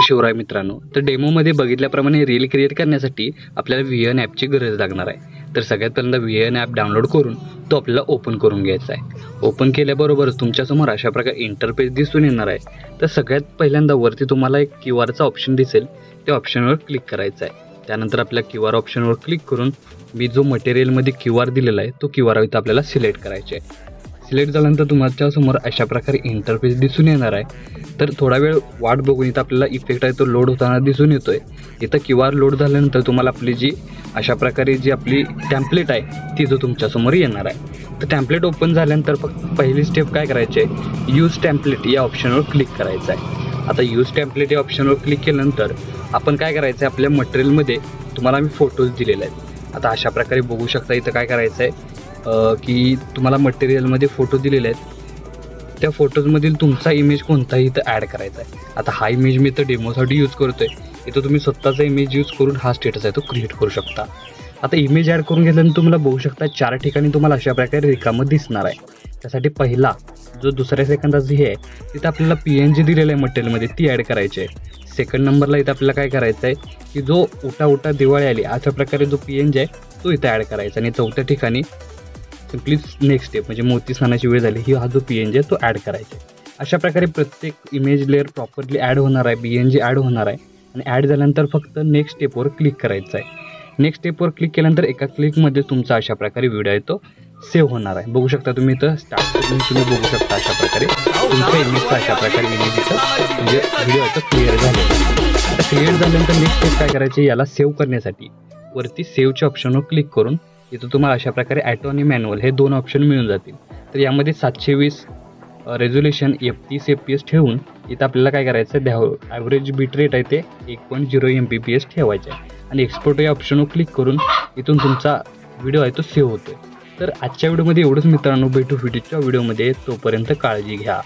शिवराय मित्रांनो, तर डेमोमध्ये बघितल्याप्रमाणे रील क्रिएट करण्यासाठी आपल्याला VN ॲपची गरज लागणार आहे। तर सगळ्यात पहिल्यांदा VN ॲप डाउनलोड करून तो आपल्याला ओपन करून घ्यायचा आहे। ओपन केल्याबरोबरच तुमच्यासमोर अशा प्रकारे इंटरफेस दिसून येणार आहे। तर सगळ्यात पहिल्यांदा वरती तुम्हाला एक QR ऑप्शन दिसेल, त्या ऑप्शनवर क्लिक करायचं आहे। त्यानंतर आपल्या QR ऑप्शनवर क्लिक करून मी जो मटेरियलमध्ये QR दिलेला आहे तो QR इथं आपल्याला सिलेक्ट करायचा आहे। सिलेक्ट झाल्यानंतर तुमच्या समोर अशा प्रकारे इंटरफेस दिसून येणार आहे। तर थोडा वेळ वाट बघून इथं आपल्याला इफेक्ट आहे तो लोड होताना दिसून येतोय। इथं QR लोड झाल्यानंतर तुम्हाला आपली जी अशा प्रकारे जी आपली टेम्पलेट आहे ती जो तुमच्यासमोर येणार आहे। तर टेम्पलेट ओपन झाल्यानंतर फक्त पहिली स्टेप काय करायची आहे, यूज टेम्पलेट या ऑप्शनवर क्लिक करायचं आहे। आता यूज टेम्पलेट या ऑप्शनवर क्लिक केल्यानंतर आपण काय करायचं आहे, आपल्या मटेरियलमध्ये तुम्हाला मी फोटोज दिलेले आहेत। आता अशा प्रकारे बघू शकता इथं काय करायचं आहे की तुम्हाला मटेरियलमध्ये फोटो दिलेले आहेत, त्या फोटोजमधील तुमचा इमेज कोणताही इथं ॲड करायचा आहे। आता हा इमेज मी इथं डेमोसाठी यूज करतोय, इथं तुम्ही स्वतःचा इमेज यूज करून हा स्टेटस आहे तो क्रिएट करू शकता। आता इमेज ॲड करून घेतल्यानंतर तुम्हाला बघू शकता 4 ठिकाणी तुम्हाला अशा प्रकारे रिकामं दिसणार आहे। त्यासाठी पहिला जो दुसऱ्या सेकंदाचं हे आहे तिथं आपल्याला PNG दिलेलं आहे मटेरियलमध्ये ती ॲड करायची आहे। सेकंड नंबरला इथं आपल्याला काय करायचं आहे की जो उठा उठा दिवाळी आली अशा प्रकारे जो PNG आहे तो इथं ॲड करायचा। आणि चौथ्या ठिकाणी सिम्पली नेक्स्ट स्टेप म्हणजे मोती स्नानाची वेळ झाली हा जो PNG आहे तो ॲड करायचा आहे। अशा प्रकारे प्रत्येक इमेज लेअर प्रॉपरली ॲड होणार आहे, PNG ॲड होणार आहे। आणि ॲड झाल्यानंतर फक्त नेक्स्ट स्टेपवर क्लिक करायचं आहे। नेक्स्ट स्टेपवर क्लिक केल्यानंतर एका क्लिकमध्ये तुमचा अशा प्रकारे व्हिडिओ आहे तो सेव्ह होणार आहे। बघू शकता तुम्ही इथं स्टार्ट करून तुम्ही बघू शकता अशा प्रकारे तुमच्या इमेजचा अशा प्रकारे इमेज इथं म्हणजे व्हिडिओ आहे तो क्लिअर झालेला आहे। आता क्लिअर झाल्यानंतर नेक्स्ट स्टेप काय करायचे, याला सेव्ह करण्यासाठी वरती सेव्हच्या ऑप्शनवर क्लिक करून इथं तुम्हाला अशा प्रकारे ॲटो आणि मॅन्युअल हे 2 ऑप्शन मिळून जातील। तर यामध्ये 720 रेझोल्युशन F30 FPS ठेवून इथं आपल्याला काय करायचं आहे, ॲव्हरेज बिट रेट आहे ते 1.0 MBPS ठेवायचे आहे। आणि एक्सपोर्ट या ऑप्शनवर क्लिक करून इथून तुमचा व्हिडिओ आहे तो सेव्ह होतो। तर आजच्या व्हिडिओमध्ये एवढंच मित्रांनो, भेटू व्हिडिओच्या व्हिडिओमध्ये, तोपर्यंत काळजी घ्या।